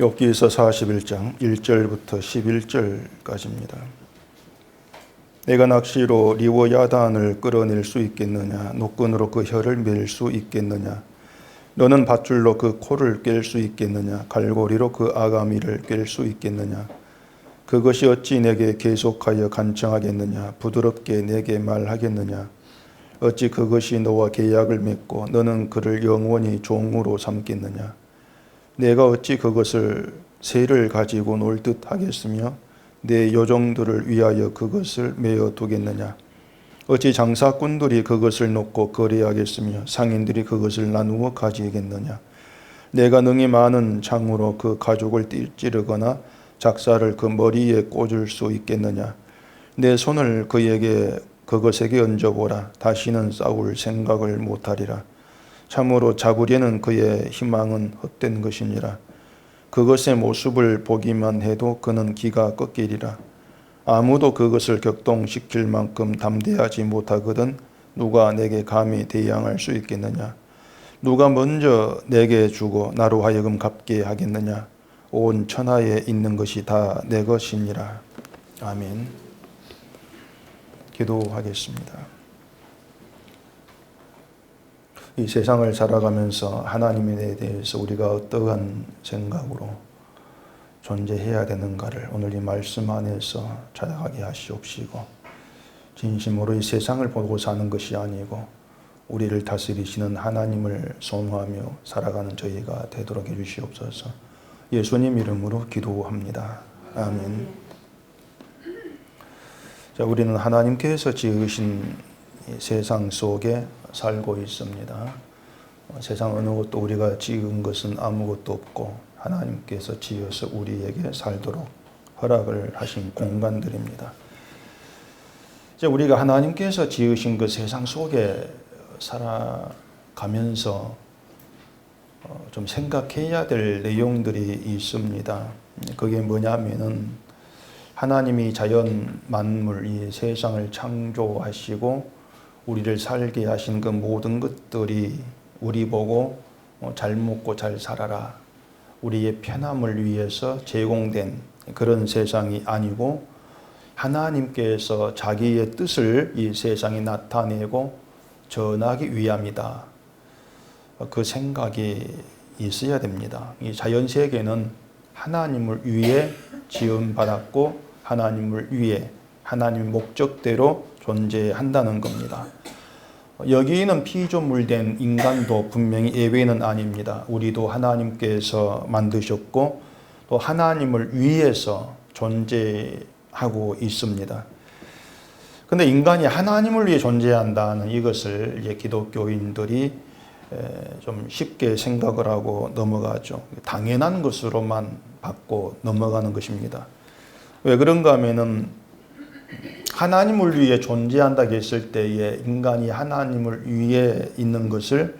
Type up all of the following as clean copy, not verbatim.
욥기서 41장 1절부터 11절까지입니다. 내가 낚시로 리워야단을 끌어낼 수 있겠느냐? 노끈으로 그 혀를 맬 수 있겠느냐? 너는 밧줄로 그 코를 꿰 수 있겠느냐? 갈고리로 그 아가미를 꿰 수 있겠느냐? 그것이 어찌 내게 계속하여 간청하겠느냐? 부드럽게 내게 말하겠느냐? 어찌 그것이 너와 계약을 맺고 너는 그를 영원히 종으로 삼겠느냐? 내가 어찌 그것을 새를 가지고 놀 듯 하겠으며 내 요종들을 위하여 그것을 메어 두겠느냐? 어찌 장사꾼들이 그것을 놓고 거래하겠으며 상인들이 그것을 나누어 가지겠느냐? 내가 능히 많은 창으로 그 가죽을 찌르거나 작사를 그 머리에 꽂을 수 있겠느냐? 내 손을 그것에게 얹어보라. 다시는 싸울 생각을 못하리라. 참으로 잡으려는 그의 희망은 헛된 것이니라. 그것의 모습을 보기만 해도 그는 기가 꺾이리라. 아무도 그것을 격동시킬 만큼 담대하지 못하거든 누가 내게 감히 대항할 수 있겠느냐? 누가 먼저 내게 주고 나로 하여금 갚게 하겠느냐? 온 천하에 있는 것이 다 내 것이니라. 아멘. 기도하겠습니다. 이 세상을 살아가면서 하나님에 대해서 우리가 어떠한 생각으로 존재해야 되는가를 오늘 이 말씀 안에서 찾아가게 하시옵시고, 진심으로 이 세상을 보고 사는 것이 아니고 우리를 다스리시는 하나님을 소망하며 살아가는 저희가 되도록 해주시옵소서. 예수님 이름으로 기도합니다. 아멘. 자, 우리는 하나님께서 지으신 이 세상 속에 살고 있습니다. 세상 어느 것도 우리가 지은 것은 아무것도 없고 하나님께서 지어서 우리에게 살도록 허락을 하신 공간들입니다. 이제 우리가 하나님께서 지으신 그 세상 속에 살아가면서 좀 생각해야 될 내용들이 있습니다. 그게 뭐냐면은 하나님이 자연 만물 이 세상을 창조하시고 우리를 살게 하신 그 모든 것들이 우리 보고 잘 먹고 잘 살아라, 우리의 편함을 위해서 제공된 그런 세상이 아니고 하나님께서 자기의 뜻을 이 세상에 나타내고 전하기 위함이다. 그 생각이 있어야 됩니다. 이 자연세계는 하나님을 위해 지음받았고 하나님을 위해 하나님의 목적대로 존재한다는 겁니다. 여기는 피조물된 인간도 분명히 예외는 아닙니다. 우리도 하나님께서 만드셨고 또 하나님을 위해서 존재하고 있습니다. 그런데 인간이 하나님을 위해 존재한다는 이것을 이제 기독교인들이 좀 쉽게 생각을 하고 넘어가죠. 당연한 것으로만 받고 넘어가는 것입니다. 왜 그런가 하면은 하나님을 위해 존재한다 했을 때에 인간이 하나님을 위해 있는 것을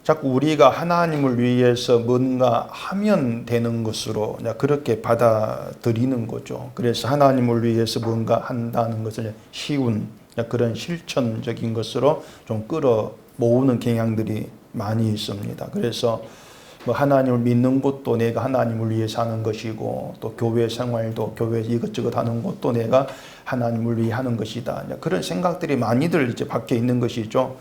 자꾸 우리가 하나님을 위해서 뭔가 하면 되는 것으로 그렇게 받아들이는 거죠. 그래서 하나님을 위해서 뭔가 한다는 것을 쉬운 그런 실천적인 것으로 좀 끌어모으는 경향들이 많이 있습니다. 그래서 뭐 하나님을 믿는 것도 내가 하나님을 위해 사는 것이고 또 교회 생활도 교회 이것저것 하는 것도 내가 하나님을 위해 하는 것이다. 그런 생각들이 많이들 이제 박혀 있는 것이죠.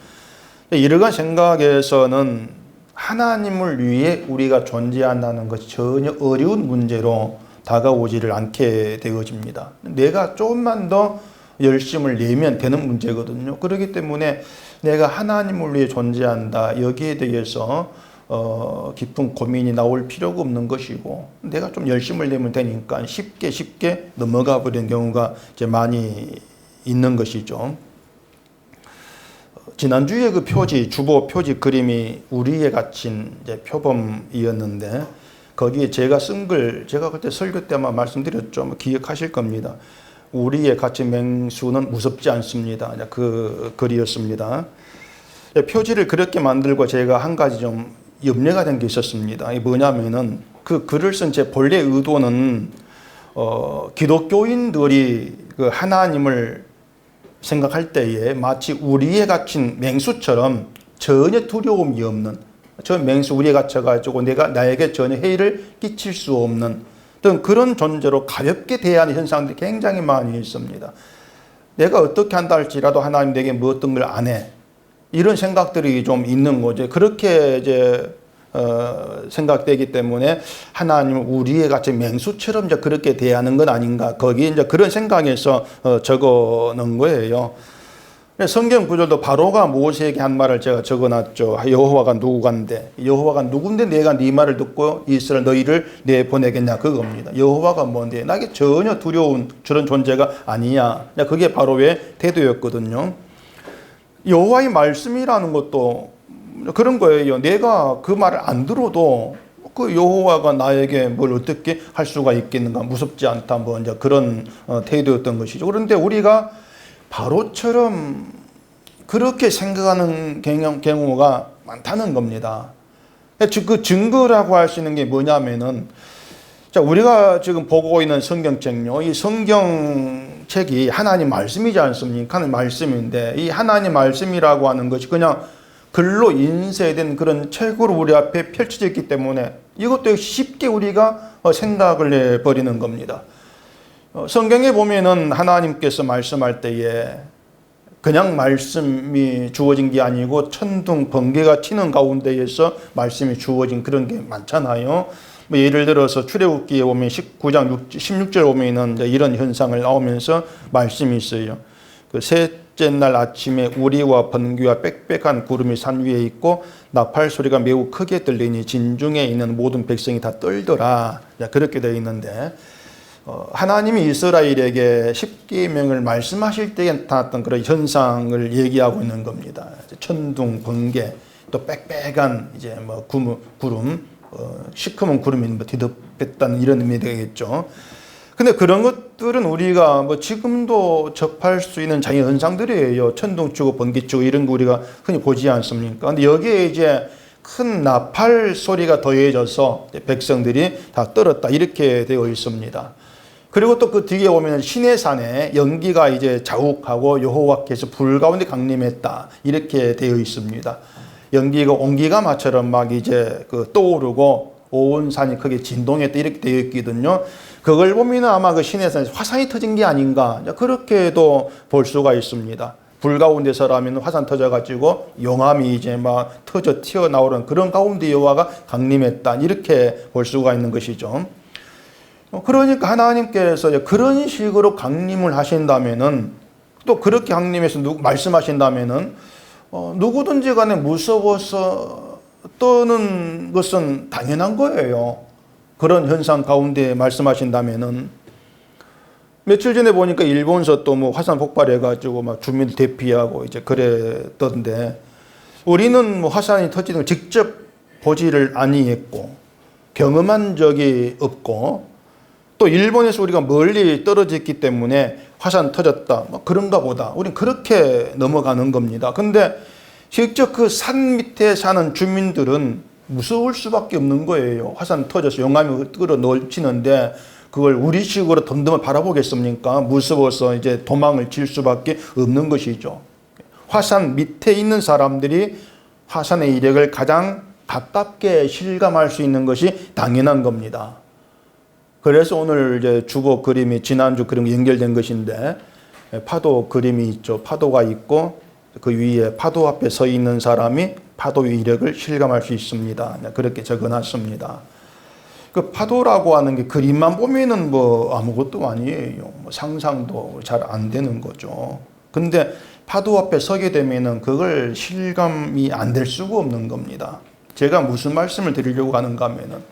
이러한 생각에서는 하나님을 위해 우리가 존재한다는 것이 전혀 어려운 문제로 다가오지를 않게 되어집니다. 내가 조금만 더 열심을 내면 되는 문제거든요. 그렇기 때문에 내가 하나님을 위해 존재한다. 여기에 대해서 깊은 고민이 나올 필요가 없는 것이고 내가 좀 열심을 내면 되니까 쉽게 넘어가 버리는 경우가 이제 많이 있는 것이죠. 지난주에 그 표지, 주보 표지 그림이 우리에 갇힌 이제 표범이었는데 거기에 제가 쓴 글, 제가 그때 설교 때 아마 말씀드렸죠. 기억하실 겁니다. 우리에 갇힌 맹수는 무섭지 않습니다. 그 글이었습니다. 표지를 그렇게 만들고 제가 한 가지 좀 염려가 된 게 있었습니다. 이게 뭐냐면은 그 글을 쓴 제 본래 의도는 기독교인들이 그 하나님을 생각할 때에 마치 우리에 갇힌 맹수처럼 전혀 두려움이 없는 저 맹수 위에 갇혀가지고 내가 나에게 전혀 해를 끼칠 수 없는 어떤 그런 존재로 가볍게 대하는 현상들이 굉장히 많이 있습니다. 내가 어떻게 한다 할지라도 하나님 내게 뭐 어떤 걸 안 해. 이런 생각들이 좀 있는 거죠. 그렇게 이제 생각되기 때문에 하나님 우리의 같이 맹수처럼 이제 그렇게 대하는 건 아닌가. 거기 이제 그런 생각에서 적어 놓은 거예요. 성경 구절도 바로가 모세에게 한 말을 제가 적어놨죠. 여호와가 누구간데, 여호와가 누군데 내가 네 말을 듣고 이스라엘 너희를 내보내겠냐 그겁니다. 여호와가 뭔데 나에게 전혀 두려운 저런 존재가 아니야. 그게 바로의 태도였거든요. 여호와의 말씀이라는 것도 그런 거예요. 내가 그 말을 안 들어도 그 여호와가 나에게 뭘 어떻게 할 수가 있겠는가, 무섭지 않다, 뭐 이제 그런 태도였던 것이죠. 그런데 우리가 바로처럼 그렇게 생각하는 경우가 많다는 겁니다. 그 증거라고 할 수 있는 게 뭐냐면은, 자, 우리가 지금 보고 있는 성경책요. 이 성경책이 하나님 말씀이지 않습니까? 하나님 말씀인데, 이 하나님 말씀이라고 하는 것이 그냥 글로 인쇄된 그런 책으로 우리 앞에 펼쳐져 있기 때문에 이것도 쉽게 우리가 생각을 해버리는 겁니다. 성경에 보면은 하나님께서 말씀할 때에 그냥 말씀이 주어진 게 아니고 천둥 번개가 치는 가운데에서 말씀이 주어진 그런 게 많잖아요. 뭐 예를 들어서 출애굽기에 보면 19장 16절 보면은 이런 현상을 나오면서 말씀이 있어요. 그 셋째 날 아침에 우리와 번개와 빽빽한 구름이 산 위에 있고 나팔 소리가 매우 크게 들리니 진중에 있는 모든 백성이 다 떨더라. 그렇게 되어 있는데, 하나님이 이스라엘에게 십계명을 말씀하실 때에 나타났던 그런 현상을 얘기하고 있는 겁니다. 천둥, 번개, 또 빽빽한 이제 뭐 구름, 시커먼 구름이 뒤덮였다는 이런 의미 되겠죠. 근데 그런 것들은 우리가 뭐 지금도 접할 수 있는 자연 현상들이에요. 천둥 치고 번개 치고 이런 거 우리가 흔히 보지 않습니까? 근데 여기에 이제 큰 나팔 소리가 더해져서 백성들이 다 떨었다 이렇게 되어 있습니다. 그리고 또 그 뒤에 보면 시내산에 연기가 이제 자욱하고 여호와께서 불 가운데 강림했다 이렇게 되어 있습니다. 연기가 온기가마처럼 막 이제 떠오르고 온 산이 크게 진동했다 이렇게 되어 있거든요. 그걸 보면 아마 그 시내산에 화산이 터진 게 아닌가 그렇게도 볼 수가 있습니다. 불 가운데서라면 화산 터져가지고 용암이 이제 막 터져 튀어나오는 그런 가운데 여호와가 강림했다 이렇게 볼 수가 있는 것이죠. 그러니까 하나님께서 그런 식으로 강림을 하신다면은, 또 그렇게 강림해서 말씀하신다면은 누구든지 간에 무서워서 떠는 것은 당연한 거예요. 그런 현상 가운데 말씀하신다면은. 며칠 전에 보니까 일본서 또 뭐 화산 폭발해가지고 막 주민들 대피하고 이제 그랬던데, 우리는 뭐 화산이 터지는 걸 직접 보지를 아니했고 경험한 적이 없고, 또 일본에서 우리가 멀리 떨어져 있기 때문에 화산 터졌다 뭐 그런가 보다 우린 그렇게 넘어가는 겁니다. 근데 실제 그 산 밑에 사는 주민들은 무서울 수밖에 없는 거예요. 화산 터져서 용암이 끌어 넘치는데 그걸 우리식으로 덤덤을 바라보겠습니까? 무서워서 이제 도망을 칠 수밖에 없는 것이죠. 화산 밑에 있는 사람들이 화산의 이력을 가장 가깝게 실감할 수 있는 것이 당연한 겁니다. 그래서 오늘 이제 주보 그림이 지난주 그림 연결된 것인데, 파도 그림이 있죠. 파도가 있고 그 위에 파도 앞에 서 있는 사람이 파도의 이력을 실감할 수 있습니다. 그렇게 적어놨습니다. 그 파도라고 하는 게 그림만 보면은 뭐 아무것도 아니에요. 뭐 상상도 잘 안 되는 거죠. 근데 파도 앞에 서게 되면은 그걸 실감이 안 될 수가 없는 겁니다. 제가 무슨 말씀을 드리려고 하는가 하면은,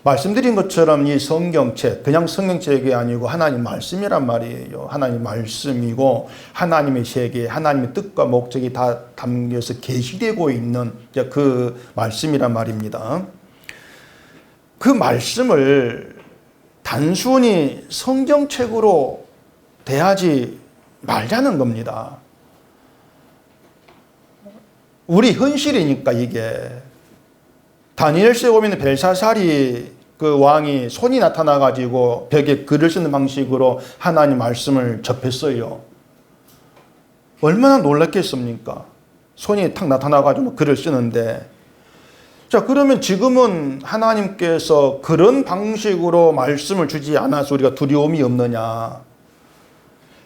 말씀드린 것처럼 이 성경책, 그냥 성경책이 아니고 하나님 말씀이란 말이에요. 하나님 말씀이고 하나님의 세계, 하나님의 뜻과 목적이 다 담겨서 계시되고 있는 그 말씀이란 말입니다. 그 말씀을 단순히 성경책으로 대하지 말자는 겁니다. 우리 현실이니까 이게. 다니엘서에 보면 벨사살이 그 왕이 손이 나타나가지고 벽에 글을 쓰는 방식으로 하나님 말씀을 접했어요. 얼마나 놀랐겠습니까? 손이 탁 나타나가지고 글을 쓰는데, 자, 그러면 지금은 하나님께서 그런 방식으로 말씀을 주지 않아서 우리가 두려움이 없느냐?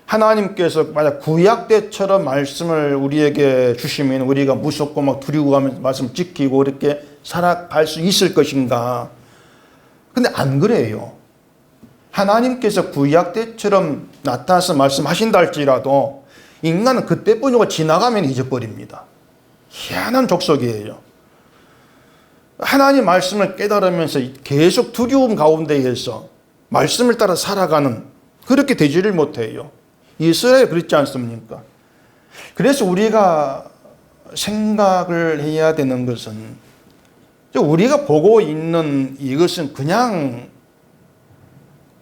하나님께서 만약 구약 때처럼 말씀을 우리에게 주시면 우리가 무섭고 막 두려워 가면서 말씀 지키고 이렇게 살아갈 수 있을 것인가? 근데 안 그래요. 하나님께서 구약 때처럼 나타나서 말씀하신다 할지라도 인간은 그때뿐이고 지나가면 잊어버립니다. 희한한 족속이에요. 하나님 말씀을 깨달으면서 계속 두려움 가운데에서 말씀을 따라 살아가는, 그렇게 되지를 못해요. 이스라엘 그렇지 않습니까? 그래서 우리가 생각을 해야 되는 것은, 우리가 보고 있는 이것은 그냥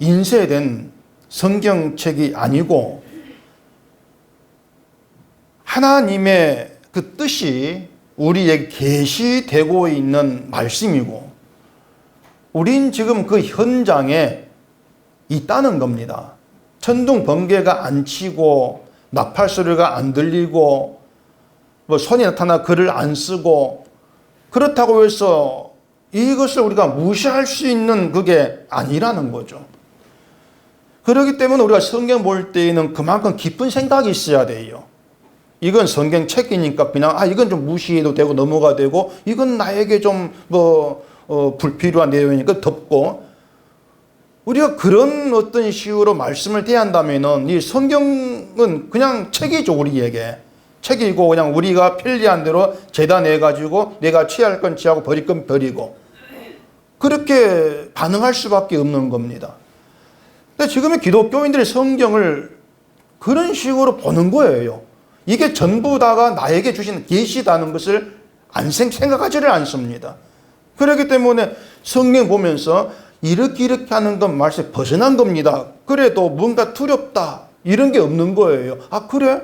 인쇄된 성경책이 아니고 하나님의 그 뜻이 우리에게 계시되고 있는 말씀이고, 우린 지금 그 현장에 있다는 겁니다. 천둥 번개가 안 치고 나팔 소리가 안 들리고 뭐 손이 나타나 글을 안 쓰고 그렇다고 해서 이것을 우리가 무시할 수 있는 그게 아니라는 거죠. 그렇기 때문에 우리가 성경 볼 때에는 그만큼 깊은 생각이 있어야 돼요. 이건 성경책이니까 그냥 이건 좀 무시해도 되고 넘어가 되고, 이건 나에게 좀 불필요한 내용이니까 덮고, 우리가 그런 어떤 식으로 말씀을 대한다면은 이 성경은 그냥 책이죠. 우리에게 책이고, 그냥 우리가 편리한 대로 재단해 가지고 내가 취할 건 취하고 버릴 건 버리고, 그렇게 반응할 수밖에 없는 겁니다. 근데 지금의 기독교인들이 성경을 그런 식으로 보는 거예요. 이게 전부 다가 나에게 주신 계시다는 것을 생각하지를 않습니다. 그렇기 때문에 성경 보면서 이렇게 하는 건 말씀에 벗어난 겁니다. 그래도 뭔가 두렵다 이런 게 없는 거예요. 그래?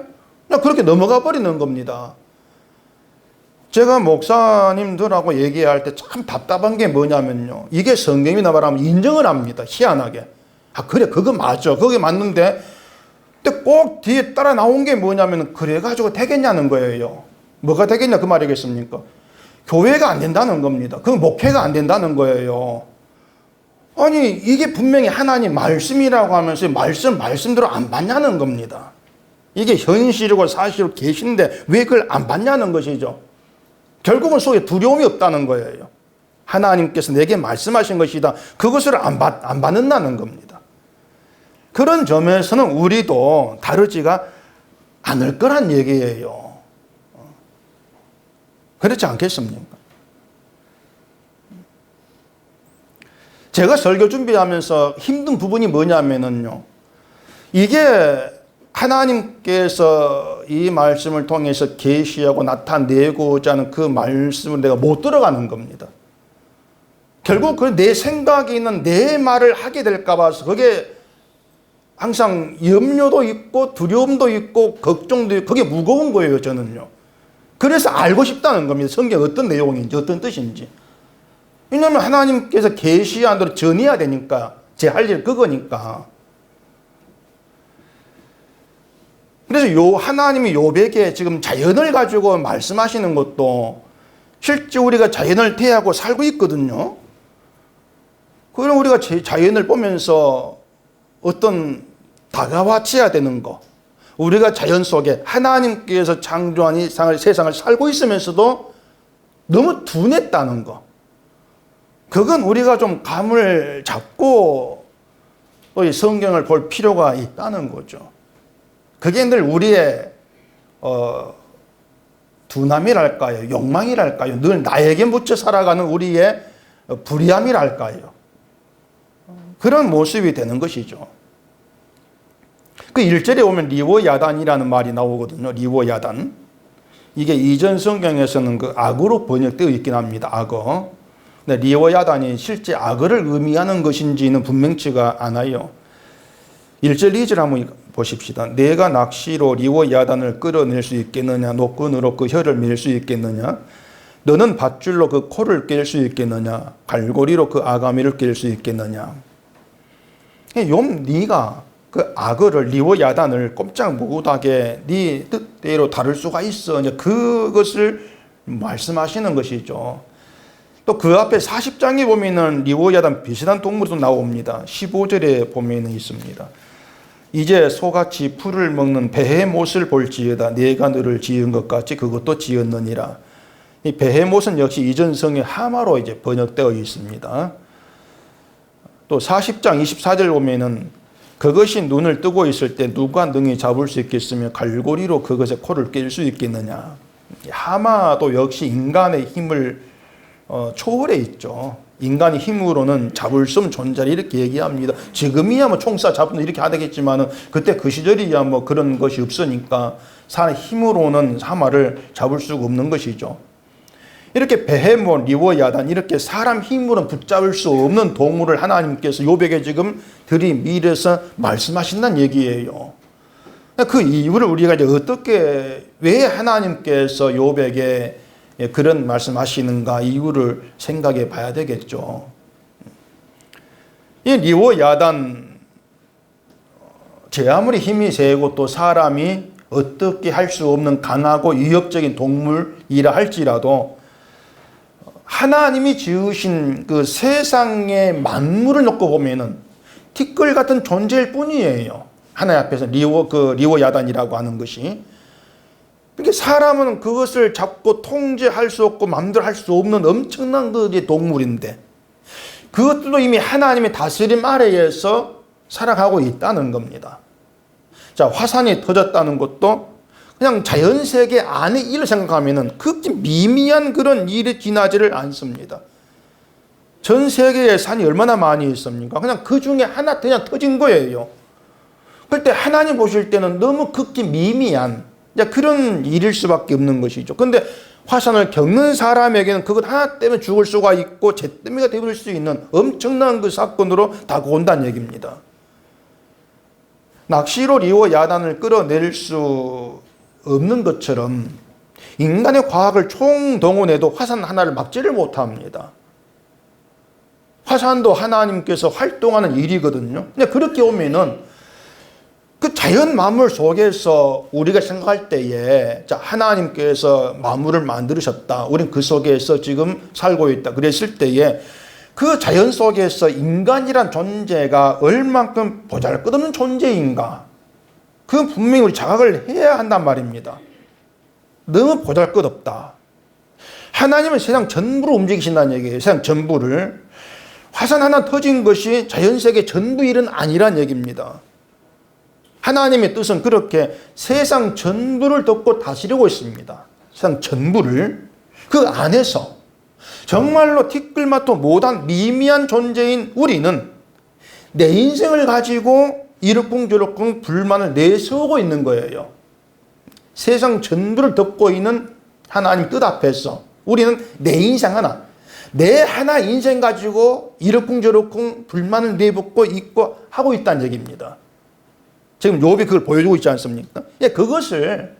그냥 그렇게 넘어가 버리는 겁니다. 제가 목사님들하고 얘기할 때 참 답답한 게 뭐냐면요, 이게 성경이나 말하면 인정을 합니다. 희한하게. 그래, 그거 맞아, 그게 맞는데, 근데 꼭 뒤에 따라 나온 게 뭐냐면, 그래가지고 되겠냐는 거예요. 뭐가 되겠냐 그 말이겠습니까? 교회가 안 된다는 겁니다. 그 목회가 안 된다는 거예요. 아니, 이게 분명히 하나님 말씀이라고 하면서 말씀대로 안 받냐는 겁니다. 이게 현실이고 사실로 계신데 왜 그걸 안 받냐는 것이죠. 결국은 속에 두려움이 없다는 거예요. 하나님께서 내게 말씀하신 것이다, 그것을 안 받는다는 겁니다. 그런 점에서는 우리도 다르지가 않을 거란 얘기예요. 그렇지 않겠습니까? 제가 설교 준비하면서 힘든 부분이 뭐냐면요, 이게 하나님께서 이 말씀을 통해서 계시하고 나타내고자 하는 그 말씀을 내가 못 들어가는 겁니다. 결국 그 내 생각이 있는 내 말을 하게 될까 봐서 그게 항상 염려도 있고 두려움도 있고 걱정도 있고, 그게 무거운 거예요, 저는요. 그래서 알고 싶다는 겁니다. 성경 어떤 내용인지 어떤 뜻인지. 왜냐하면 하나님께서 계시한 대로 전해야 되니까, 제 할 일 그거니까. 그래서 하나님이 욥에게 지금 자연을 가지고 말씀하시는 것도 실제 우리가 자연을 대하고 살고 있거든요. 그럼 우리가 자연을 보면서 어떤 다가와쳐야 되는 거, 우리가 자연 속에 하나님께서 창조한 이 세상을 살고 있으면서도 너무 둔했다는 거, 그건 우리가 좀 감을 잡고 이 성경을 볼 필요가 있다는 거죠. 그게 늘 우리의 둔함이랄까요, 욕망이랄까요, 늘 나에게 묻혀 살아가는 우리의 불의함이랄까요, 그런 모습이 되는 것이죠. 그 1절에 오면 리워야단이라는 말이 나오거든요. 리워야단. 이게 이전 성경에서는 그 악으로 번역되어 있긴 합니다. 악어. 근데 리워야단이 실제 악어를 의미하는 것인지는 분명치가 않아요. 1절 2절 한번 보십시다. 내가 낚시로 리워야단을 끌어낼 수 있겠느냐, 노끈으로 그 혀를 밀 수 있겠느냐, 너는 밧줄로 그 코를 깰 수 있겠느냐, 갈고리로 그 아가미를 깰 수 있겠느냐. 네가 그 악어를, 리워야단을 꼼짝 못하게 네 뜻대로 다룰 수가 있어. 이제 그것을 말씀하시는 것이죠. 또 그 앞에 40장에 보면은 리오야단 비슷한 동물도 나옵니다. 15절에 보면은 있습니다. 이제 소같이 풀을 먹는 베헤못을 볼지어다 내가 너를 지은 것 같이 그것도 지었느니라. 이 베헤못은 역시 이전성의 하마로 이제 번역되어 있습니다. 또 40장 24절 보면은 그것이 눈을 뜨고 있을 때 누가 능히 잡을 수 있겠으며 갈고리로 그것의 코를 낄 수 있겠느냐. 하마도 역시 인간의 힘을 초월해 있죠. 인간의 힘으로는 잡을 수 없는 존재를 이렇게 얘기합니다. 지금이야 뭐 총사 잡는 이렇게 하겠지만은 그때 그 시절이야 뭐 그런 것이 없으니까 사람의 힘으로는 하마를 잡을 수가 없는 것이죠. 이렇게 베헤몬, 리오야단 이렇게 사람 힘으로는 붙잡을 수 없는 동물을 하나님께서 욥에게 지금 들이밀어서 말씀하신다는 얘기예요. 그 이유를 우리가 이제 어떻게 왜 하나님께서 욥에게 그런 말씀하시는가 이유를 생각해 봐야 되겠죠. 이 리오야단 제 아무리 힘이 세고 또 사람이 어떻게 할 수 없는 강하고 위협적인 동물이라 할지라도 하나님이 지으신 그 세상의 만물을 놓고 보면은 티끌 같은 존재일 뿐이에요. 하나님 앞에서 리오야단이라고 하는 것이. 그러니까 사람은 그것을 잡고 통제할 수 없고 마음대로 할 수 없는 엄청난 그 동물인데 그것들도 이미 하나님의 다스림 아래에서 살아가고 있다는 겁니다. 자, 화산이 터졌다는 것도 그냥 자연세계 안의 일을 생각하면은 극히 미미한 그런 일이 지나지를 않습니다. 전 세계에 산이 얼마나 많이 있습니까? 그냥 그 중에 하나 그냥 터진 거예요. 그럴 때 하나님 보실 때는 너무 극히 미미한 그런 일일 수밖에 없는 것이죠. 그런데 화산을 겪는 사람에게는 그것 하나 때문에 죽을 수가 있고 잿더미가 되버릴 수 있는 엄청난 그 사건으로 다가온다는 얘기입니다. 낚시로 리오야단을 끌어낼 수 없는 것처럼 인간의 과학을 총동원해도 화산 하나를 막지를 못합니다. 화산도 하나님께서 활동하는 일이거든요. 근데 그렇게 오면은 그 자연 만물 속에서 우리가 생각할 때에 자, 하나님께서 만물을 만드셨다. 우린 그 속에서 지금 살고 있다. 그랬을 때에 그 자연 속에서 인간이란 존재가 얼만큼 보잘것없는 존재인가. 그건 분명히 우리 자각을 해야 한단 말입니다. 너무 보잘것없다. 하나님은 세상 전부를 움직이신다는 얘기예요. 세상 전부를. 화산 하나 터진 것이 자연세계 전부 일은 아니란 얘기입니다. 하나님의 뜻은 그렇게 세상 전부를 덮고 다스리고 있습니다. 세상 전부를. 그 안에서 정말로 티끌맛도 못한 미미한 존재인 우리는 내 인생을 가지고 이러쿵저러쿵 불만을 내세우고 있는 거예요. 세상 전부를 덮고 있는 하나님 뜻 앞에서 우리는 내 인생 하나, 내 하나 인생 가지고 이러쿵저러쿵 불만을 내붓고 있고 하고 있다는 얘기입니다. 지금 욥이 그걸 보여주고 있지 않습니까? 예, 그것을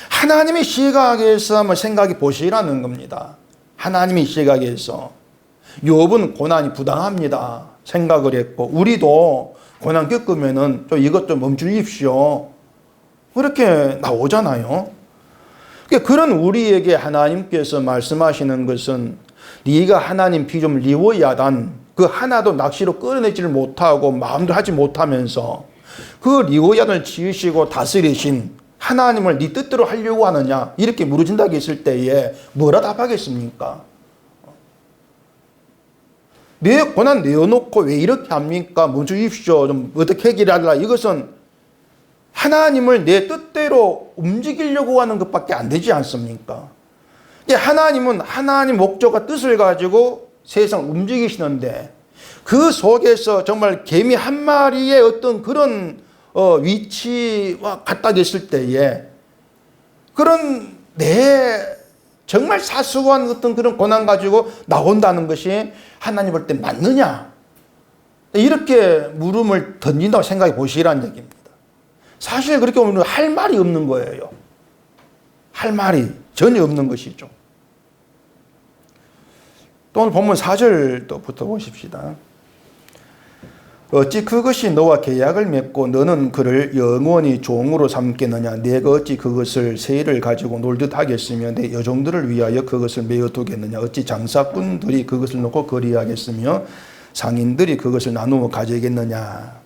하나님의 시각에서 한번 생각해 보시라는 겁니다. 하나님의 시각에서 욥은 고난이 부당합니다. 생각을 했고 우리도 고난 겪으면은 좀 이것 좀 멈추십시오. 그렇게 나오잖아요. 그런 우리에게 하나님께서 말씀하시는 것은 네가 하나님 피좀 리오야단 그 하나도 낚시로 끌어내지를 못하고 마음대로 하지 못하면서 그 리오야단을 지으시고 다스리신 하나님을 네 뜻대로 하려고 하느냐 이렇게 물어진다고 했을 때에 뭐라 답하겠습니까? 내 고난 내어놓고 왜 이렇게 합니까? 멈추십시오. 좀 어떻게 해결하라. 이것은 하나님을 내 뜻대로 움직이려고 하는 것밖에 안 되지 않습니까? 하나님은 하나님 목적과 뜻을 가지고 세상 움직이시는데 그 속에서 정말 개미 한 마리의 어떤 그런 위치와 같다 했을 때에 그런 내 정말 사소한 어떤 그런 고난 가지고 나온다는 것이 하나님 볼 때 맞느냐? 이렇게 물음을 던진다고 생각해 보시라는 얘기입니다. 사실 그렇게 보면 할 말이 없는 거예요. 할 말이 전혀 없는 것이죠. 또 오늘 본문 4절부터 보십시다. 어찌 그것이 너와 계약을 맺고 너는 그를 영원히 종으로 삼겠느냐. 내가 어찌 그것을 세일을 가지고 놀듯 하겠으며 내 여종들을 위하여 그것을 메어 두겠느냐. 어찌 장사꾼들이 그것을 놓고 거리하겠으며 상인들이 그것을 나누어 가지겠느냐.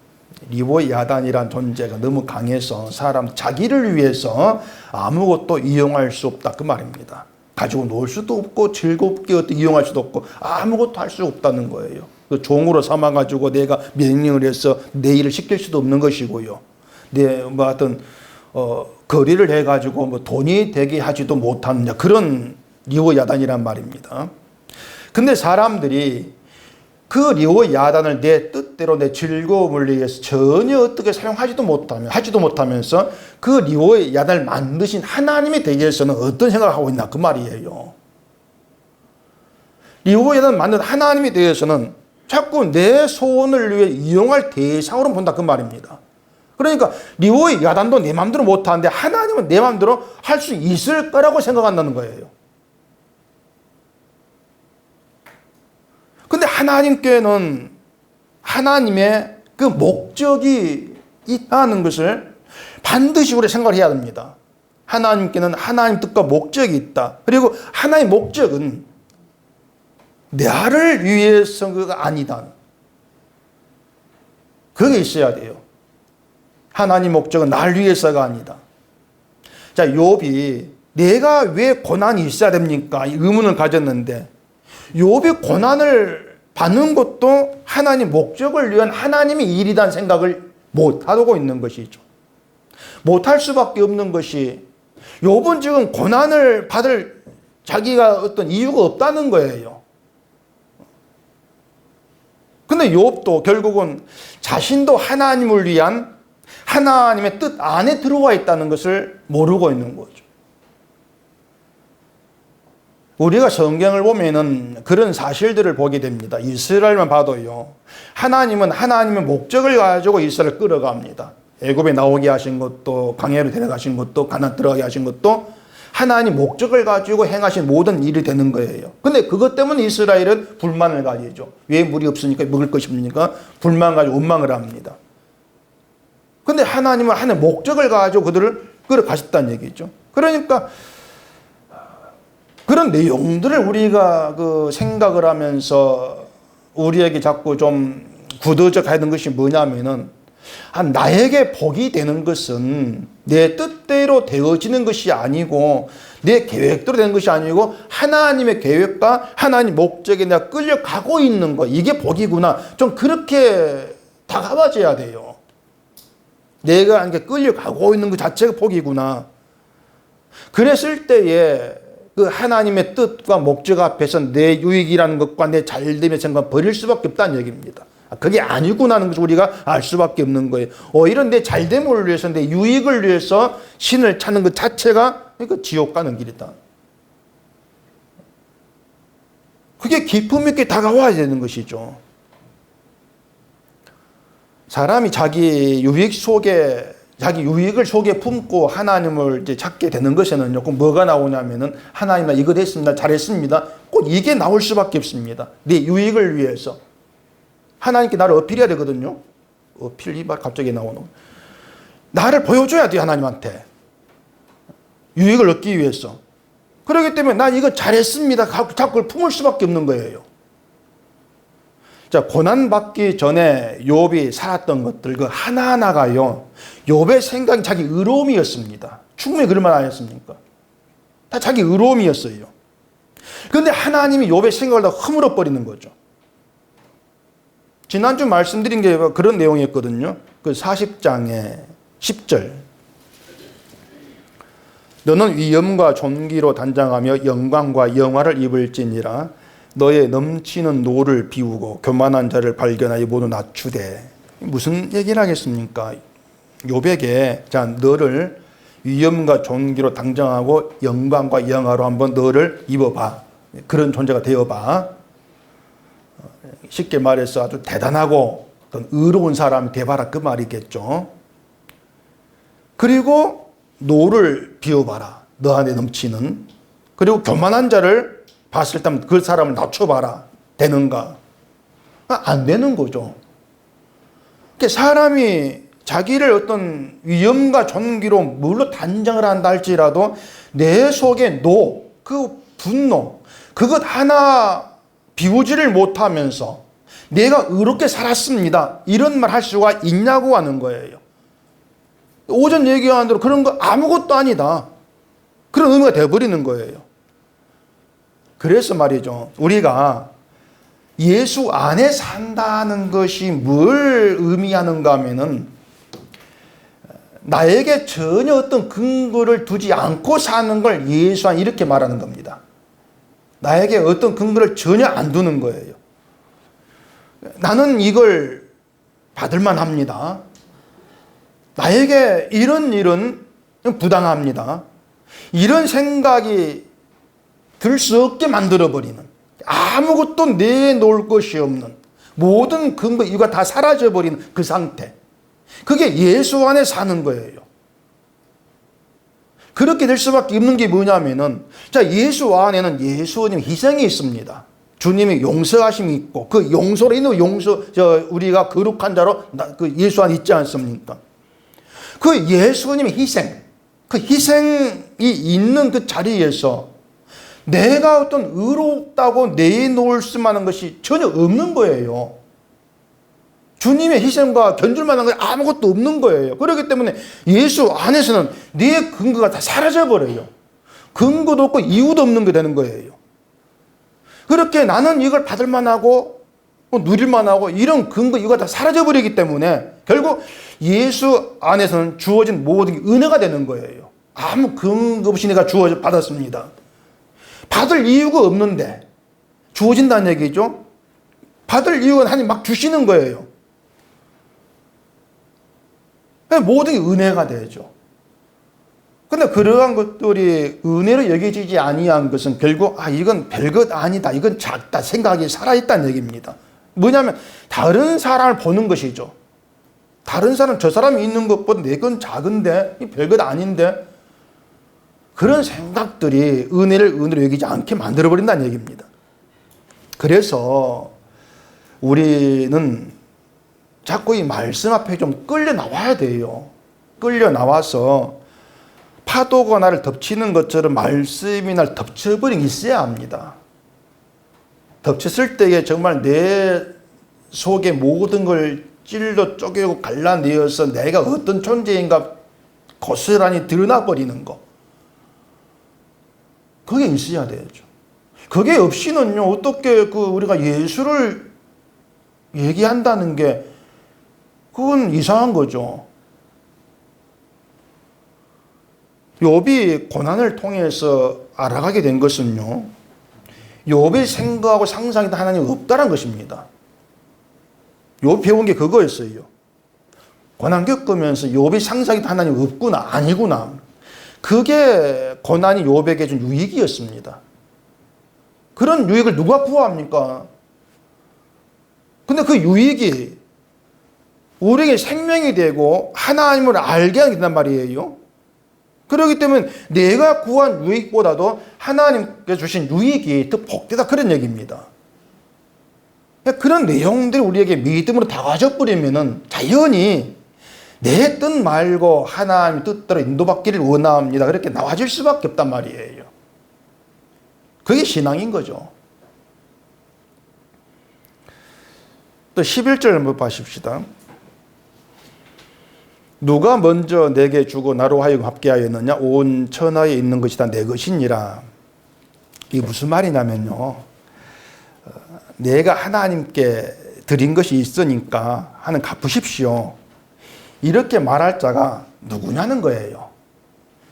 리보 야단이란 존재가 너무 강해서 사람 자기를 위해서 아무것도 이용할 수 없다 그 말입니다. 가지고 놀 수도 없고 즐겁게 어떻게 이용할 수도 없고 아무것도 할 수 없다는 거예요. 그 종으로 삼아가지고 내가 명령을 해서 내 일을 시킬 수도 없는 것이고요. 뭐 하여튼 거리를 해가지고 뭐 돈이 되게 하지도 못하느냐 그런 리오 야단이란 말입니다. 근데 사람들이 그 리오 야단을 내 뜻대로 내 즐거움을 위해서 전혀 어떻게 사용하지도 못하면서 그 리오 야단을 만드신 하나님에 대해서는 어떤 생각을 하고 있나 그 말이에요. 리오 야단을 만든 하나님에 대해서는 자꾸 내 소원을 위해 이용할 대상으로 본다 그 말입니다. 그러니까 리오 야단도 내 마음대로 못하는데 하나님은 내 마음대로 할 수 있을 거라고 생각한다는 거예요. 근데 하나님께는 하나님의 그 목적이 있다는 것을 반드시 우리 생각을 해야 됩니다. 하나님께는 하나님 뜻과 목적이 있다. 그리고 하나님의 목적은 나를 위해서가 아니다. 그게 있어야 돼요. 하나님 목적은 나를 위해서가 아니다. 자, 욥이 내가 왜 고난이 있어야 됩니까? 이 의문을 가졌는데 욥이 고난을 받는 것도 하나님 목적을 위한 하나님의 일이란 생각을 못하고 있는 것이죠. 못할 수밖에 없는 것이 욥은 지금 고난을 받을 자기가 어떤 이유가 없다는 거예요. 근데 욥도 결국은 자신도 하나님을 위한 하나님의 뜻 안에 들어와 있다는 것을 모르고 있는 거죠. 우리가 성경을 보면은 그런 사실들을 보게 됩니다. 이스라엘만 봐도요. 하나님은 하나님의 목적을 가지고 이스라엘을 끌어갑니다. 애굽에 나오게 하신 것도 광야로 데려가신 것도 가나안 들어가게 하신 것도 하나님 목적을 가지고 행하신 모든 일이 되는 거예요. 근데 그것 때문에 이스라엘은 불만을 가지죠. 왜 물이 없으니까 먹을 것이 없으니까 불만 가지고 원망을 합니다. 근데 하나님은 하나의 목적을 가지고 그들을 끌어가셨다는 얘기죠. 그러니까 그런 내용들을 우리가 그 생각을 하면서 우리에게 자꾸 좀 굳어져 가는 것이 뭐냐면은 나에게 복이 되는 것은 내 뜻대로 되어지는 것이 아니고 내 계획대로 되는 것이 아니고 하나님의 계획과 하나님 목적에 내가 끌려가고 있는 것, 이게 복이구나. 좀 그렇게 다가와져야 돼요. 내가 이렇게 끌려가고 있는 것 자체가 복이구나. 그랬을 때에 그 하나님의 뜻과 목적 앞에서 내 유익이라는 것과 내 잘됨의 생각을 버릴 수밖에 없다는 얘기입니다. 그게 아니구나는 것을 우리가 알 수밖에 없는 거예요. 오히려 내 잘됨을 위해서 내 유익을 위해서 신을 찾는 것 자체가 그 지옥 가는 길이다. 그게 기품 있게 다가와야 되는 것이죠. 사람이 자기 유익을 속에 품고 하나님을 이제 찾게 되는 것에는 조금 뭐가 나오냐면은 하나님 나 이거 됐습니다. 잘했습니다. 꼭 이게 나올 수밖에 없습니다. 내 유익을 위해서. 하나님께 나를 어필해야 되거든요. 어필 이 말 갑자기 나오는. 나를 보여줘야 돼요. 하나님한테. 유익을 얻기 위해서. 그렇기 때문에 나 이거 잘했습니다. 자꾸 그걸 품을 수밖에 없는 거예요. 자, 고난받기 전에 욥이 살았던 것들 그 하나하나가요. 욥의 생각이 자기 의로움이었습니다. 충분히 그럴 만 아니었습니까? 다 자기 의로움이었어요. 그런데 하나님이 욥의 생각을 다 허물어 버리는 거죠. 지난주 말씀드린 게 그런 내용이었거든요. 그 40장의 10절. 너는 위엄과 존귀로 단장하며 영광과 영화를 입을지니라. 너의 넘치는 노를 비우고 교만한 자를 발견하여 모두 낮추되. 무슨 얘기를 하겠습니까? 욥에게 자 너를 위엄과 존귀로 단장하고 영광과 영화로 한번 너를 입어봐. 그런 존재가 되어봐. 쉽게 말해서 아주 대단하고 어떤 의로운 사람이 돼봐라 그 말이겠죠. 그리고 노를 비워봐라. 너 안에 넘치는. 그리고 교만한 자를 봤을 때 그 사람을 낮춰봐라. 되는가? 안 되는 거죠. 사람이 자기를 어떤 위엄과 존귀로 물로 단정을 한다 할지라도 내 속에 그 분노, 그것 하나 비우지를 못하면서 내가 의롭게 살았습니다, 이런 말 할 수가 있냐고 하는 거예요. 오전 얘기한 대로 그런 거 아무것도 아니다, 그런 의미가 되어버리는 거예요. 그래서 말이죠, 우리가 예수 안에 산다는 것이 뭘 의미하는가 하면은 나에게 전혀 어떤 근거를 두지 않고 사는 걸 예수 안, 이렇게 말하는 겁니다. 나에게 어떤 근거를 전혀 안 두는 거예요. 나는 이걸 받을만 합니다. 나에게 이런 일은 부당합니다. 이런 생각이 들 수 없게 만들어버리는, 아무것도 내놓을 것이 없는, 모든 근거 이유가 다 사라져버리는 그 상태, 그게 예수 안에 사는 거예요. 그렇게 될 수밖에 없는 게 뭐냐면은, 자, 예수 안에는 예수님 희생이 있습니다. 주님의 용서하심이 있고, 그 용서로 인해 우리가 거룩한 자로 그 예수 안에 있지 않습니까? 그 예수님의 희생, 그 희생이 있는 그 자리에서 내가 어떤 의롭다고 내놓을 수만한 것이 전혀 없는 거예요. 주님의 희생과 견줄 만한 게 아무것도 없는 거예요. 그렇기 때문에 예수 안에서는 내 근거가 다 사라져 버려요. 근거도 없고 이유도 없는 게 되는 거예요. 그렇게 나는 이걸 받을 만하고 누릴 만하고 이런 근거 이유가 다 사라져 버리기 때문에 결국 예수 안에서는 주어진 모든 게 은혜가 되는 거예요. 아무 근거 없이 내가 받았습니다. 받을 이유가 없는데 주어진다는 얘기죠. 받을 이유는 하나님 막 주시는 거예요. 모든 게 은혜가 되죠. 근데 그러한 것들이 은혜로 여겨지지 아니한 것은 결국 이건 별것 아니다, 이건 작다 생각이 살아있다는 얘기입니다. 뭐냐면 다른 사람을 보는 것이죠. 다른 사람, 저 사람이 있는 것보다 내 건 작은데, 별것 아닌데, 그런 생각들이 은혜를 은혜로 여기지 않게 만들어버린다는 얘기입니다. 그래서 우리는 자꾸 이 말씀 앞에 좀 끌려 나와야 돼요. 끌려 나와서 파도가 나를 덮치는 것처럼 말씀이 나를 덮쳐버린 게 있어야 합니다. 덮쳤을 때에 정말 내 속에 모든 걸 찔러 쪼개고 갈라내어서 내가 어떤 존재인가 고스란히 드러나버리는 거, 그게 있어야 되죠. 그게 없이는요, 어떻게 우리가 예수를 얘기한다는 게 그건 이상한 거죠. 욥이 고난을 통해서 알아가게 된 것은요, 욥이 생각하고 상상했던 하나님이 없다는 것입니다. 욥이 배운 게 그거였어요. 고난 겪으면서 욥이 상상했던 하나님이 없구나, 아니구나. 그게 고난이 욥에게 준 유익이었습니다. 그런 유익을 누가 구합니까? 근데 그 유익이 우리에게 생명이 되고 하나님을 알게 하게 된단 말이에요. 그렇기 때문에 내가 구한 유익보다도 하나님께 주신 유익이 더 복되다, 그런 얘기입니다. 그런 내용들이 우리에게 믿음으로 다가져 버리면은 자연히 내 뜻 말고 하나님 뜻대로 인도받기를 원합니다, 그렇게 나와질 수밖에 없단 말이에요. 그게 신앙인 거죠. 또 11절 한번 보십시다. 누가 먼저 내게 주고 나로 하여금 합게 하였느냐? 온 천하에 있는 것이 다 내 것이니라. 이게 무슨 말이냐면요, 내가 하나님께 드린 것이 있으니까 하나님 갚으십시오, 이렇게 말할 자가 누구냐는 거예요.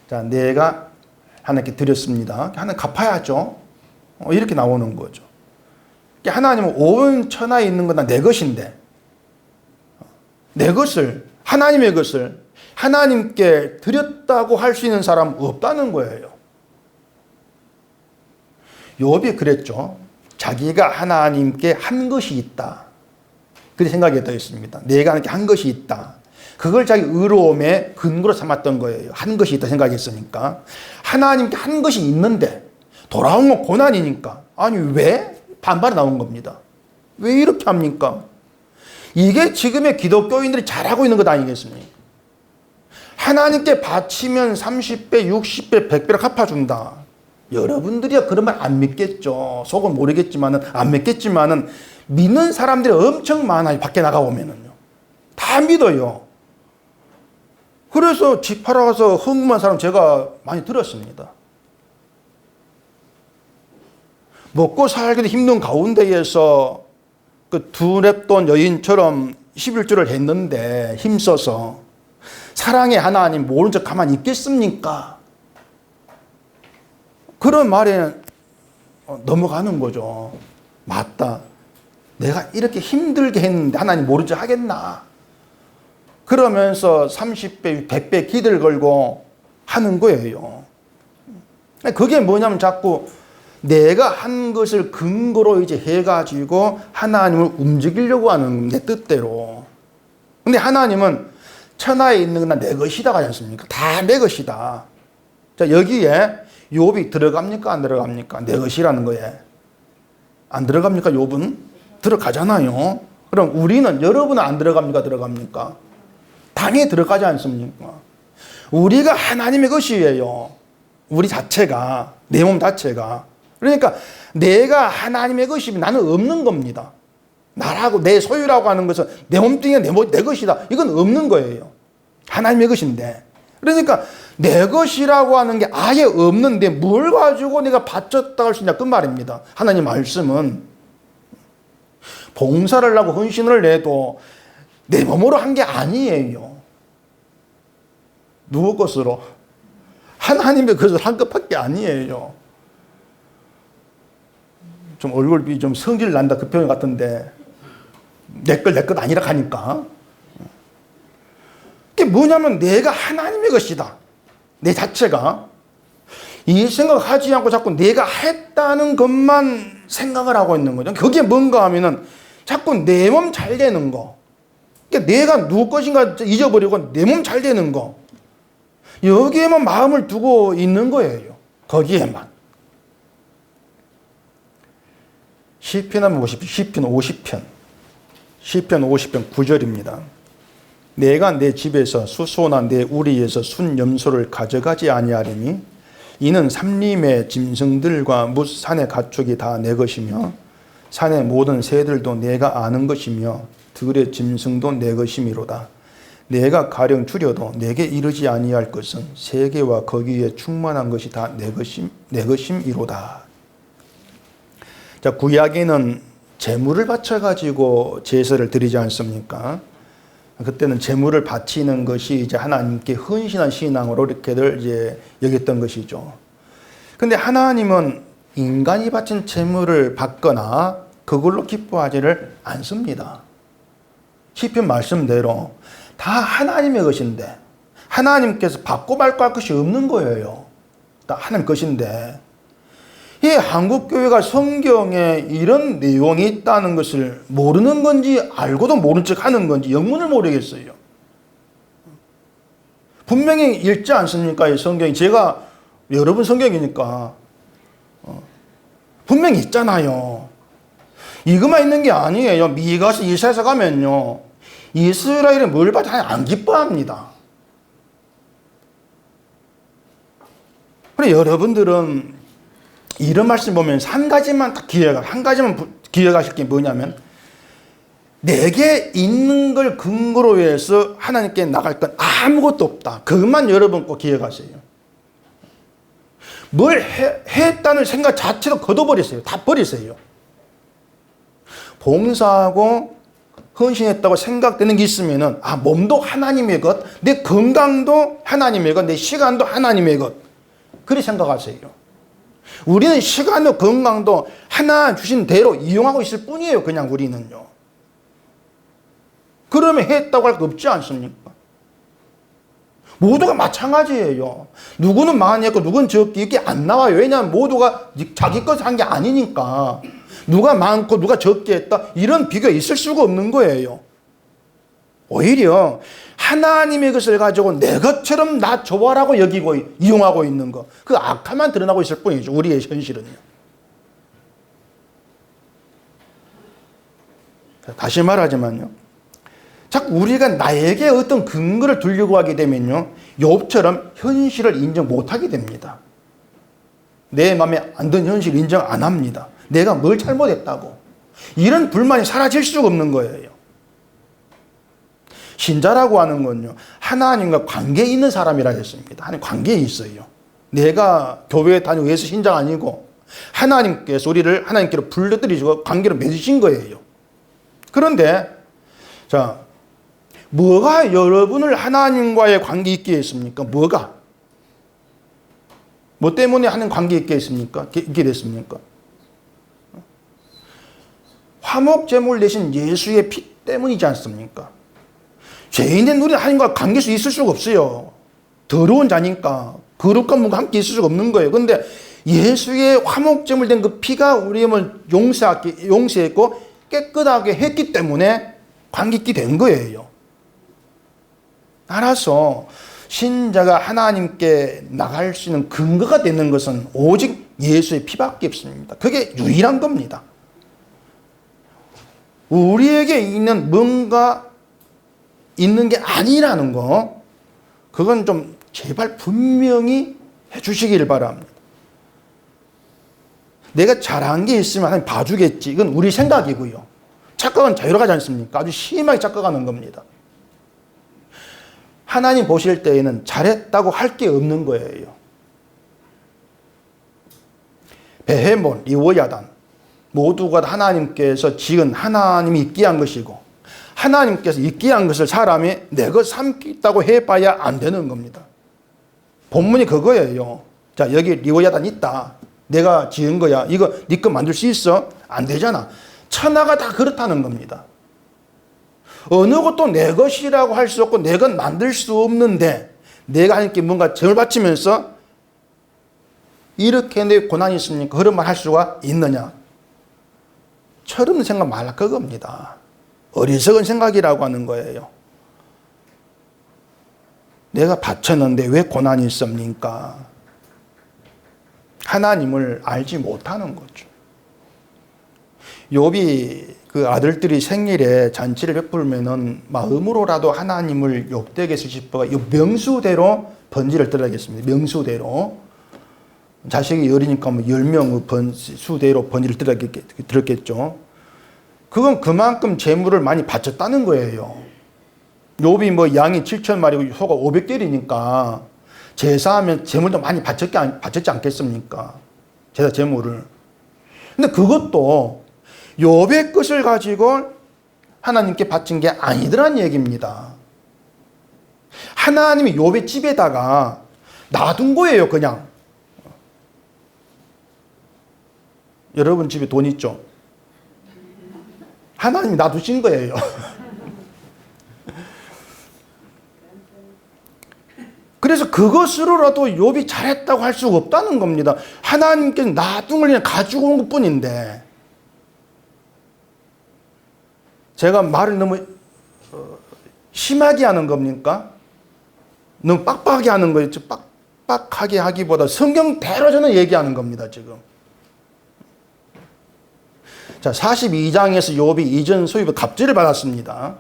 자, 내가 하나님께 드렸습니다, 하나님 갚아야죠, 이렇게 나오는 거죠. 하나님은 온 천하에 있는 건 다 내 것인데, 내 것을, 하나님의 것을 하나님께 드렸다고 할 수 있는 사람은 없다는 거예요. 욥이 그랬죠. 자기가 하나님께 한 것이 있다, 그렇게 생각했다고 했습니다. 내가 하나님께 한 것이 있다, 그걸 자기 의로움의 근거로 삼았던 거예요. 한 것이 있다 생각했으니까. 하나님께 한 것이 있는데 돌아온 건 고난이니까, 아니 왜? 반발이 나온 겁니다. 왜 이렇게 합니까? 이게 지금의 기독교인들이 잘하고 있는 것 아니겠습니까? 하나님께 바치면 30배, 60배, 100배를 갚아준다. 여러분들이야 그런 말 안 믿겠죠. 속은 모르겠지만은, 안 믿겠지만은, 믿는 사람들이 엄청 많아요. 밖에 나가보면은요. 다 믿어요. 그래서 집 팔아가서 흥분한 사람 제가 많이 들었습니다. 먹고 살기도 힘든 가운데에서 그 두랩돈 여인처럼 11조를 했는데 힘써서 사랑의 하나님 모른 척 가만히 있겠습니까? 그런 말에 넘어가는 거죠. 맞다. 내가 이렇게 힘들게 했는데 하나님 모른 척 하겠나? 그러면서 30배, 100배 기대를 걸고 하는 거예요. 그게 뭐냐면 자꾸 내가 한 것을 근거로 이제 해가지고 하나님을 움직이려고 하는 내 뜻대로. 근데 하나님은 천하에 있는 건 내 것이다 하지 않습니까? 다 내 것이다. 자, 여기에 욥이 들어갑니까? 안 들어갑니까? 내 것이라는 거에. 안 들어갑니까? 욥은? 들어가잖아요. 그럼 우리는, 여러분은 안 들어갑니까? 들어갑니까? 당연히 들어가지 않습니까? 우리가 하나님의 것이에요. 우리 자체가, 내 몸 자체가. 그러니까 내가 하나님의 것이면 나는 없는 겁니다. 나라고 내 소유라고 하는 것은 내 몸뚱이가 내 것이다. 이건 없는 거예요. 하나님의 것인데. 그러니까 내 것이라고 하는 게 아예 없는데 뭘 가지고 내가 바쳤다 할 수 있냐 그 말입니다. 하나님 말씀은 봉사를 하고 헌신을 내도 내 몸으로 한 게 아니에요. 누구 것으로? 하나님의 것을 한 것밖에 아니에요. 좀 얼굴이 좀 성질 난다 그 표현 같은데 내 것 아니라 하니까. 그게 뭐냐면 내가 하나님의 것이다. 내 자체가. 이 생각하지 않고 자꾸 내가 했다는 것만 생각을 하고 있는 거죠. 그게 뭔가 하면은 자꾸 내 몸 잘 되는 거. 그러니까 내가 누구 것인가 잊어버리고 내 몸 잘 되는 거. 여기에만 마음을 두고 있는 거예요. 거기에만. 시편 한번 보십시오. 시편 50편. 시편 50편 9절입니다. 내가 내 집에서 수소나 내 우리에서 순염소를 가져가지 아니하리니 이는 산림의 짐승들과 뭇산의 가축이 다 내 것이며 산의 모든 새들도 내가 아는 것이며 들의 짐승도 내 것이미로다. 내가 가령 줄여도 내게 이르지 아니할 것은 세계와 거기에 충만한 것이 다 내 것임이로다. 자, 구약에는 제물을 바쳐가지고 제사를 드리지 않습니까? 그때는 제물을 바치는 것이 이제 하나님께 헌신한 신앙으로 이렇게들 이제 여겼던 것이죠. 근데 하나님은 인간이 바친 제물을 받거나 그걸로 기뻐하지를 않습니다. 시편 말씀대로 다 하나님의 것인데 하나님께서 받고 말고 할 것이 없는 거예요. 다 하나님 것인데 이 한국교회가 성경에 이런 내용이 있다는 것을 모르는 건지 알고도 모른 척 하는 건지 영문을 모르겠어요. 분명히 읽지 않습니까? 이 성경이. 제가 여러분 성경이니까 분명히 있잖아요. 이것만 있는 게 아니에요. 미가서 이사야서 가면요. 이스라엘이 뭘 봐도 안 기뻐합니다. 그래 여러분들은 이런 말씀 보면 한 가지만 기억하실 게 뭐냐면 내게 있는 걸 근거로 해서 하나님께 나갈 건 아무것도 없다. 그것만 여러분 꼭 기억하세요. 뭘 했다는 생각 자체도 걷어버리세요. 다 버리세요. 봉사하고 헌신했다고 생각되는 게 있으면은 몸도 하나님의 것, 내 건강도 하나님의 것, 내 시간도 하나님의 것. 그렇게 생각하세요. 우리는 시간도 건강도 하나 주신 대로 이용하고 있을 뿐이에요. 그냥 우리는요. 그러면 했다고 할 거 없지 않습니까? 모두가 마찬가지예요. 누구는 많이 했고 누구는 적게 이게 안 나와요. 왜냐하면 모두가 자기 것을 한 게 아니니까. 누가 많고 누가 적게 했다 이런 비교가 있을 수가 없는 거예요. 오히려 하나님의 것을 가지고 내 것처럼 나 좋아라고 여기고 이용하고 있는 거, 그 악함만 드러나고 있을 뿐이죠. 우리의 현실은요. 다시 말하지만요, 자꾸 우리가 나에게 어떤 근거를 두려고 하게 되면요, 욥처럼 현실을 인정 못하게 됩니다. 내 마음에 안 드는 현실 인정 안 합니다. 내가 뭘 잘못했다고. 이런 불만이 사라질 수가 없는 거예요. 신자라고 하는 건요, 하나님과 관계에 있는 사람이라 했습니다. 하나님 관계에 있어요. 내가 교회에 다니고 예수 신자가 아니고 하나님께서 우리를 하나님께로 불러들이시고 관계로 맺으신 거예요. 그런데 자, 뭐가 여러분을 하나님과의 관계 있게 했습니까? 뭐가? 뭐 때문에 하는 관계 있게 했습니까? 있게 됐습니까? 화목제물 대신 예수의 피 때문이지 않습니까? 죄인된 우리는 하나님과 관계에서 있을 수가 없어요. 더러운 자니까 거룩한 분과 함께 있을 수가 없는 거예요. 그런데 예수의 화목제물 된 그 피가 우리의 용서했고 깨끗하게 했기 때문에 관계 있게 된 거예요. 따라서 신자가 하나님께 나갈 수 있는 근거가 되는 것은 오직 예수의 피밖에 없습니다. 그게 유일한 겁니다. 우리에게 있는 뭔가 있는 게 아니라는 거, 그건 좀 제발 분명히 해주시길 바랍니다. 내가 잘한 게 있으면 하나님 봐주겠지. 이건 우리 생각이고요. 착각은 자유로가지 않습니까? 아주 심하게 착각하는 겁니다. 하나님 보실 때에는 잘했다고 할 게 없는 거예요. 베헤몬, 리워야단 모두가 하나님께서 지은 하나님이 있게 한 것이고 하나님께서 있게 한 것을 사람이 내 것 삼겠다고 해봐야 안 되는 겁니다. 본문이 그거예요. 자, 여기 리워야단 있다. 내가 지은 거야. 이거 네 거 만들 수 있어? 안 되잖아. 천하가 다 그렇다는 겁니다. 어느 것도 내 것이라고 할 수 없고 내 것 만들 수 없는데 내가 하나님께 뭔가 점을 바치면서 이렇게 내 고난이 있습니까? 그런 말 할 수가 있느냐? 철없는 생각 말라 그겁니다. 어리석은 생각이라고 하는 거예요. 내가 바쳤는데 왜 고난이 있습니까? 하나님을 알지 못하는 거죠. 욥이 그 아들들이 생일에 잔치를 베풀면은 마음으로라도 하나님을 욥되게 해서 싶어가 이 명수대로 번지를 들어야겠습니다. 명수대로. 자식이 어리니까 뭐 10명 수대로 번지를 들었겠죠. 그건 그만큼 재물을 많이 바쳤다는 거예요. 욥이 뭐 양이 7,000마리고 소가 500개리니까 제사하면 재물도 많이 바쳤지 않겠습니까? 제사 재물을. 근데 그것도 욥의 것을 가지고 하나님께 바친 게 아니더란 얘기입니다. 하나님이 욥의 집에다가 놔둔 거예요, 그냥. 여러분 집에 돈 있죠? 하나님이 놔두신 거예요. 그래서 그것으로라도 욥이 잘했다고 할 수가 없다는 겁니다. 하나님께서 놔둔 걸 그냥 가지고 온 것뿐인데. 제가 말을 너무 심하게 하는 겁니까? 너무 빡빡하게 하는 거예요. 빡빡하게 하기보다 성경대로 저는 얘기하는 겁니다, 지금. 자, 42장에서 욥이 이전 소유의 갑절을 받았습니다.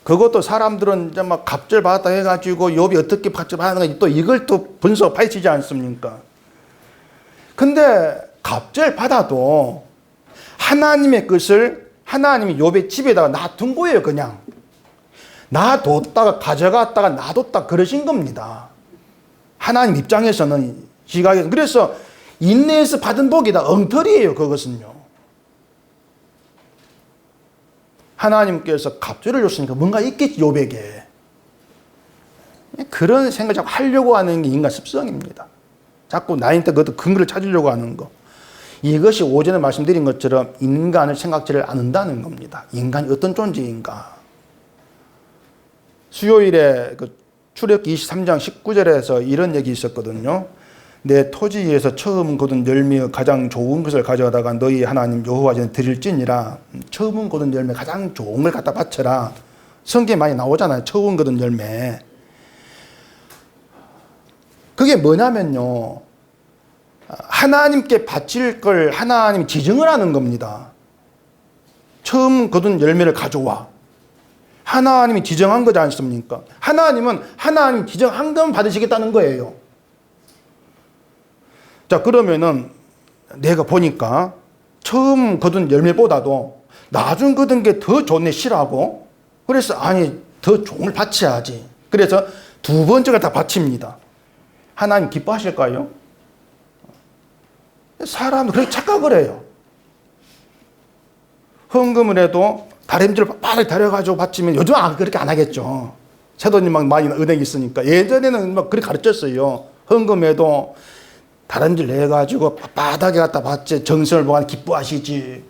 그것도 사람들은 이제 막 갑절 받았다 해가지고 욥이 어떻게 갑절 받았는가 또 이걸 또 분석 파헤치지 않습니까? 근데 갑절 받아도 하나님의 것을 하나님이 욥의 집에다가 놔둔 거예요, 그냥. 놔뒀다가 가져갔다가 놔뒀다 그러신 겁니다. 하나님 입장에서는 지각해서. 그래서 인내에서 받은 복이다. 엉터리예요, 그것은요. 하나님께서 갑절을 줬으니까 뭔가 있겠지, 욥에게. 그런 생각을 자꾸 하려고 하는 게 인간 습성입니다. 자꾸 나한테 그것도 근거를 찾으려고 하는 거. 이것이 오전에 말씀드린 것처럼 인간의 생각지를 않는다는 겁니다. 인간이 어떤 존재인가. 수요일에 그 출애굽기 23장 19절에서 이런 얘기 있었거든요. 내 토지에서 처음 거둔 열매의 가장 좋은 것을 가져다가 너희 하나님 여호와 전에 드릴지니라. 처음 거둔 열매 가장 좋은 걸 갖다 바쳐라. 성경에 많이 나오잖아요. 처음 거둔 열매. 그게 뭐냐면요, 하나님께 바칠 걸 하나님이 지정을 하는 겁니다. 처음 거둔 열매를 가져와. 하나님이 지정한 거지 않습니까? 하나님은 하나님 지정한 것만 받으시겠다는 거예요. 자, 그러면은 내가 보니까 처음 거둔 열매보다도 나중 거둔 게 더 좋네 싫어하고, 그래서 아니 더 좋은 걸 바쳐야지. 그래서 두 번째가 다 바칩니다. 하나님 기뻐하실까요? 사람은 그렇게 착각을 해요. 헌금을 해도 다림질을 빠르게 데려가지고 바치면 요즘 그렇게 안 하겠죠. 세도님 막 많이 은행이 있으니까. 예전에는 막 그렇게 가르쳤어요. 헌금해도 다림질 내가지고 바닥에 갖다 바치 정성을 보고 기뻐하시지.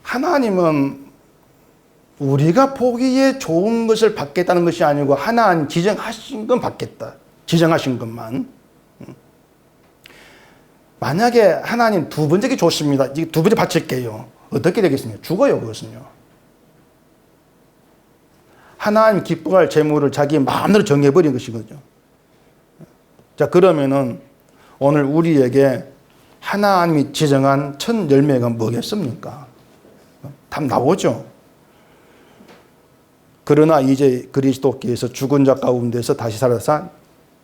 하나님은 우리가 보기에 좋은 것을 받겠다는 것이 아니고 하나님 지정하신 건 받겠다. 지정하신 것만. 만약에 하나님 두 번째 게 좋습니다. 두 번째 바칠게요. 어떻게 되겠습니까? 죽어요, 그것은요. 하나님 기뻐할 재물을 자기 마음대로 정해버린 것이거든요. 자, 그러면은 오늘 우리에게 하나님이 지정한 첫 열매가 뭐겠습니까? 답 나오죠. 그러나 이제 그리스도께서 죽은 자 가운데서 다시 살아서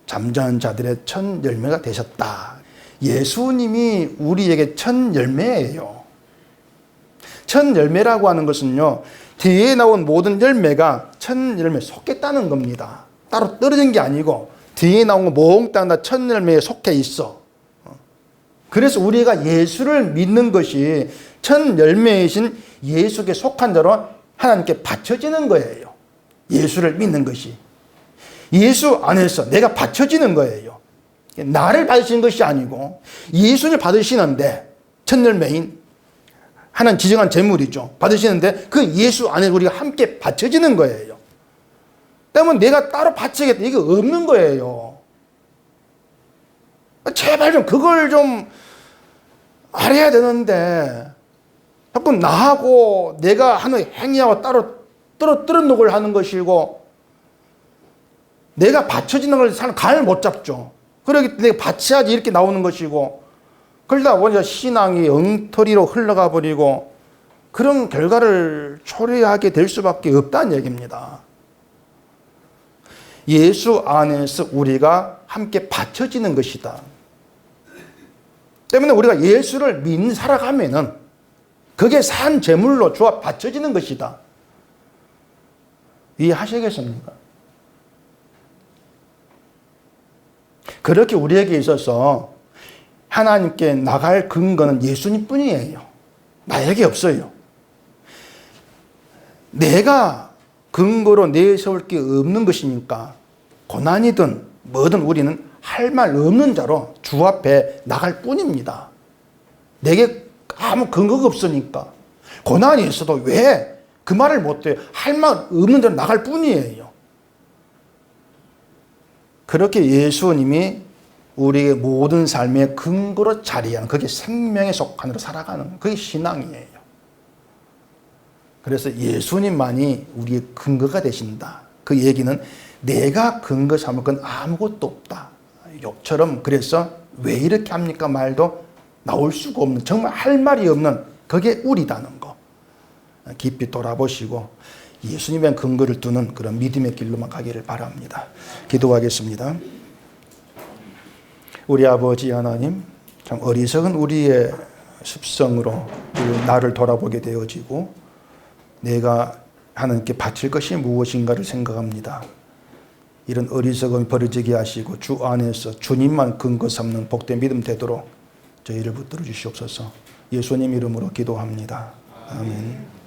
잠자는 자들의 첫 열매가 되셨다. 예수님이 우리에게 첫 열매예요. 첫 열매라고 하는 것은요, 뒤에 나온 모든 열매가 첫 열매에 속했다는 겁니다. 따로 떨어진 게 아니고 뒤에 나온 거 몽땅 다 첫 열매에 속해 있어. 그래서 우리가 예수를 믿는 것이 첫 열매이신 예수께 속한 자로 하나님께 바쳐지는 거예요. 예수를 믿는 것이. 예수 안에서 내가 바쳐지는 거예요. 나를 받으시는 것이 아니고 예수를 받으시는데, 첫 열매인 하나님 지정한 재물이죠. 받으시는데 그 예수 안에 우리가 함께 바쳐지는 거예요. 때문에 내가 따로 바치겠다, 이게 없는 거예요. 제발 좀 그걸 좀 알아야 되는데 자꾸 나하고 내가 하는 행위하고 따로 떨어뜨는 하는 것이고, 내가 받쳐지는 걸 사람 감을 못 잡죠. 그러기 때문에 내가 바쳐야지 이렇게 나오는 것이고, 그러다 보니까 신앙이 엉터리로 흘러가 버리고 그런 결과를 초래하게 될 수밖에 없다는 얘기입니다. 예수 안에서 우리가 함께 바쳐지는 것이다. 때문에 우리가 예수를 믿는 살아가면은 그게 산 제물로 주와 바쳐지는 것이다. 이해하시겠습니까? 그렇게 우리에게 있어서 하나님께 나갈 근거는 예수님 뿐이에요. 나에게 없어요. 내가 근거로 내세울 게 없는 것이니까 고난이든 뭐든 우리는 할 말 없는 자로 주 앞에 나갈 뿐입니다. 내게 아무 근거가 없으니까. 고난이 있어도 왜 그 말을 못해요? 할 말 없는 대로 나갈 뿐이에요. 그렇게 예수님이 우리의 모든 삶의 근거로 자리하는, 그게 생명의 속한으로 살아가는, 그게 신앙이에요. 그래서 예수님만이 우리의 근거가 되신다. 그 얘기는 내가 근거 삼을 건 아무것도 없다. 욥처럼 그래서 왜 이렇게 합니까 말도 나올 수가 없는, 정말 할 말이 없는, 그게 우리다는 거 깊이 돌아보시고 예수님의 근거를 두는 그런 믿음의 길로만 가기를 바랍니다. 기도하겠습니다. 우리 아버지 하나님, 참 어리석은 우리의 습성으로 나를 돌아보게 되어지고 내가 하나님께 바칠 것이 무엇인가를 생각합니다. 이런 어리석음이 벌어지게 하시고 주 안에서 주님만 근거 삼는 복된 믿음 되도록 저희를 붙들어 주시옵소서. 예수님 이름으로 기도합니다. 아멘.